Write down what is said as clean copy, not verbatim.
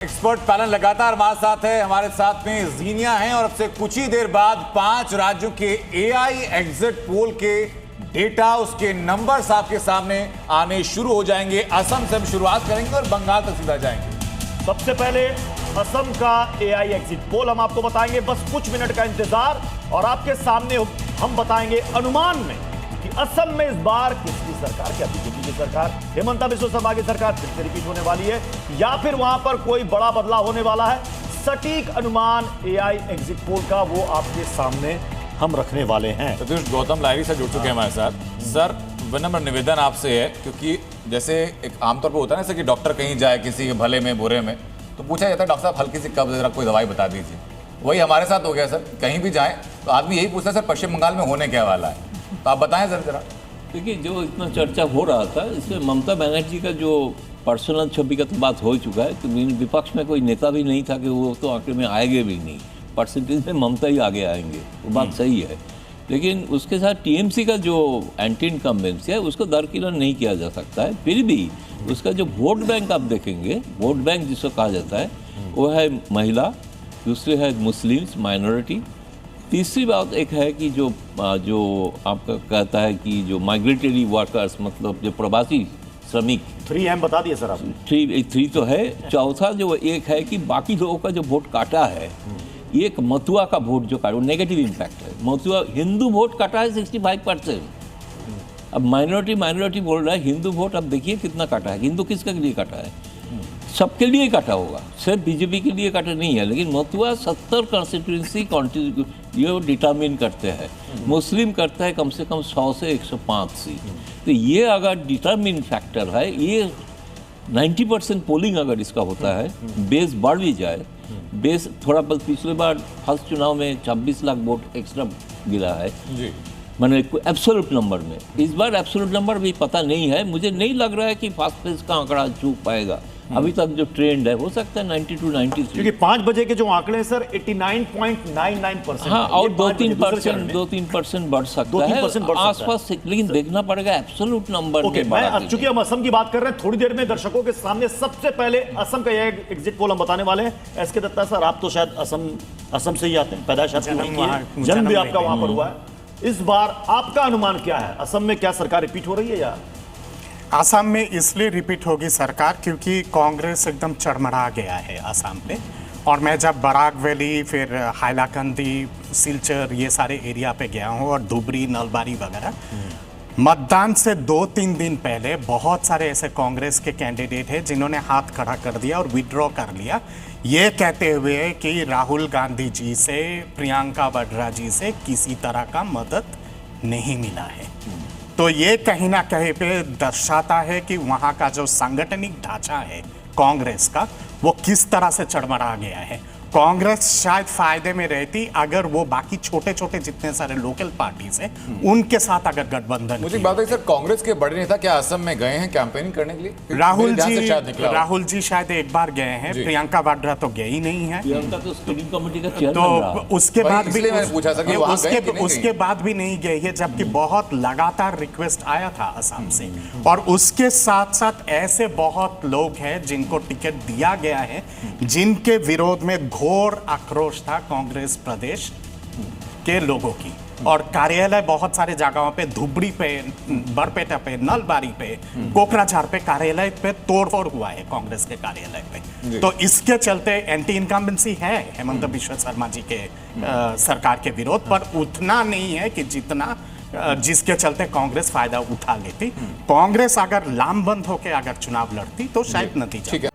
Expert panel लगातार हमारे साथ है। हमारे साथ में जीनिया हैं और अब से कुछ ही देर बाद 5 राज्यों के एआई एग्जिट पोल के डेटा, उसके नंबर्स आपके सामने आने शुरू हो जाएंगे। असम से हम शुरुआत करेंगे और बंगाल तक सीधा जाएंगे। सबसे पहले असम का एआई एग्जिट पोल हम आपको बताएंगे, बस कुछ मिनट का इंतजार और आपके सामने हम बताएंगे अनुमान में कि असम में इस बार किसकी सरकार, क्या बीजेपी की सरकार, हेमंता बिस्वा शर्मा की सरकार फिर से रिपीट होने वाली है या फिर वहां पर कोई बड़ा बदलाव होने वाला है। सटीक अनुमान एआई एग्जिट पोल का वो आपके सामने हम रखने वाले हैं। सतीश गौतम लाहिरी से जुड़ चुके हैं हमारे साथ। सर, विनम्र निवेदन आपसे है, क्योंकि जैसे एक आमतौर पर होता है ना, जैसे कि डॉक्टर कहीं जाए किसी के भले में बुरे में तो पूछा जाता है डॉक्टर साहब हल्की सी कब्ज जरा कोई दवाई बता दीजिए। वही हमारे साथ हो गया सर, कहीं भी जाए तो आदमी यही पूछता है सर पश्चिम बंगाल में होने क्या वाला है, तो आप बताएं सर जरा। देखिए, जो इतना चर्चा हो रहा था इसमें ममता बनर्जी का जो पर्सनल छवि का तो बात हो चुका है, तो विपक्ष में कोई नेता भी नहीं था कि वो तो आंकड़े में आएंगे भी नहीं, परसेंटेज में ममता ही आगे आएंगे, वो बात सही है। लेकिन उसके साथ टीएमसी का जो एंटी इनकम्बेंसी है उसको दरकिनार नहीं किया जा सकता है। फिर भी उसका जो वोट बैंक आप देखेंगे, वोट बैंक जिसको कहा जाता है वो है महिला, दूसरे है मुस्लिम्स माइनॉरिटी, तीसरी बात एक है कि जो आपका कहता है कि जो माइग्रेटरी वर्कर्स, मतलब जो प्रवासी श्रमिक, 3M बता दिए सर आपने। थ्री तो है। चौथा जो एक है कि बाकी लोगों का जो वोट काटा है, एक मथुआ का वोट जो काटा, वो नेगेटिव इम्पैक्ट है। मथुआ हिंदू वोट काटा है 65%। अब माइनॉरिटी बोल रहा है हिंदू वोट, अब देखिए कितना काटा है। हिंदू किसके लिए काटा है? सबके लिए काटा होगा, सिर्फ बीजेपी के लिए काटा नहीं है। लेकिन मथुआ 70 कॉन्स्टिट्यूंसी ये डिटरमिन करते हैं, मुस्लिम करता है कम से कम 100 से 105 सीट। तो ये अगर डिटरमिन फैक्टर है, ये 90% पोलिंग अगर इसका होता है, बेस बढ़ भी जाए, बेस थोड़ा बस पिछले बार फर्स्ट चुनाव में 26 लाख वोट एक्स्ट्रा गिरा है जी, मैंने एब्सोल्यूट नंबर में। इस बार एब्सोल्यूट नंबर भी पता नहीं है, मुझे नहीं लग रहा है कि फर्स्ट फेज का आंकड़ा चूक पाएगा। अभी तक जो ट्रेंड है हो सकता है 90 to 93, क्योंकि 5 बजे के जो आंकड़े हैं सर 89.99%। हाँ, और 2-3% बढ़ सकता है आसपास, लेकिन देखना पड़ेगा एब्सोल्यूट नंबर। ओके, मैं चूंकि हम असम की बात कर रहे हैं, थोड़ी देर में दर्शकों के सामने सबसे पहले असम का यह एग्जिट पोल हम बताने वाले हैं। एसके दत्ता सर, आप तो शायद असम से ही आते हैं, पैदाइश आपकी वहीं की है, जन्म भी आपका वहां पर हुआ है। इस बार आपका अनुमान क्या है? असम में क्या सरकार रिपीट हो रही है या? असम में इसलिए रिपीट होगी सरकार क्योंकि कांग्रेस एकदम चरमरा गया है असम पे। और मैं जब बराक वैली, फिर हाइलाकंदी, सिलचर, ये सारे एरिया पे गया हूँ और धुबरी, नलबारी वगैरह, मतदान से 2-3 दिन पहले बहुत सारे ऐसे कांग्रेस के कैंडिडेट हैं जिन्होंने हाथ खड़ा कर दिया और विड्रॉ कर लिया, ये कहते हुए कि राहुल गांधी जी से, प्रियंका वाड्रा जी से किसी तरह का मदद नहीं मिला है। तो ये कहीं ना कहीं पे दर्शाता है कि वहाँ का जो सांगठनिक ढांचा है कांग्रेस का, वो किस तरह से चरमरा गया है। कांग्रेस शायद फायदे में रहती अगर वो बाकी छोटे छोटे जितने सारे लोकल पार्टीज हैं उनके साथ अगर गठबंधन। मुझे बात है सर, कांग्रेस के बड़े नेता क्या असम में गए हैं कैंपेनिंग करने के लिए? राहुल जी शायद एक बार गए हैं, प्रियंका वाड्रा तो गई ही नहीं है। प्रियंका तो स्क्रीनिंग कमेटी का चेयरमैन तो उसके बाद भी पूछा सर उसके बाद भी नहीं गई है, जबकि बहुत लगातार रिक्वेस्ट आया था असम से। और उसके साथ साथ ऐसे बहुत लोग हैं जिनको टिकट दिया गया है, जिनके विरोध में घोर आक्रोश था कांग्रेस प्रदेश के लोगों की। और कार्यालय बहुत सारे जगहों पे, धुबरी पे, बरपेटा पे, नलबारी पे, कोकराझार पे कार्यालय पे तोड़फोड़ हुआ है कांग्रेस के कार्यालय पे। तो इसके चलते एंटी इनकम्बेंसी है हेमंत बिस्वा शर्मा जी के सरकार के विरोध पर, उतना नहीं है कि जितना जिसके चलते कांग्रेस फायदा उठा लेती। कांग्रेस अगर लामबंद होकर अगर चुनाव लड़ती तो शायद नतीजा। ठीक है।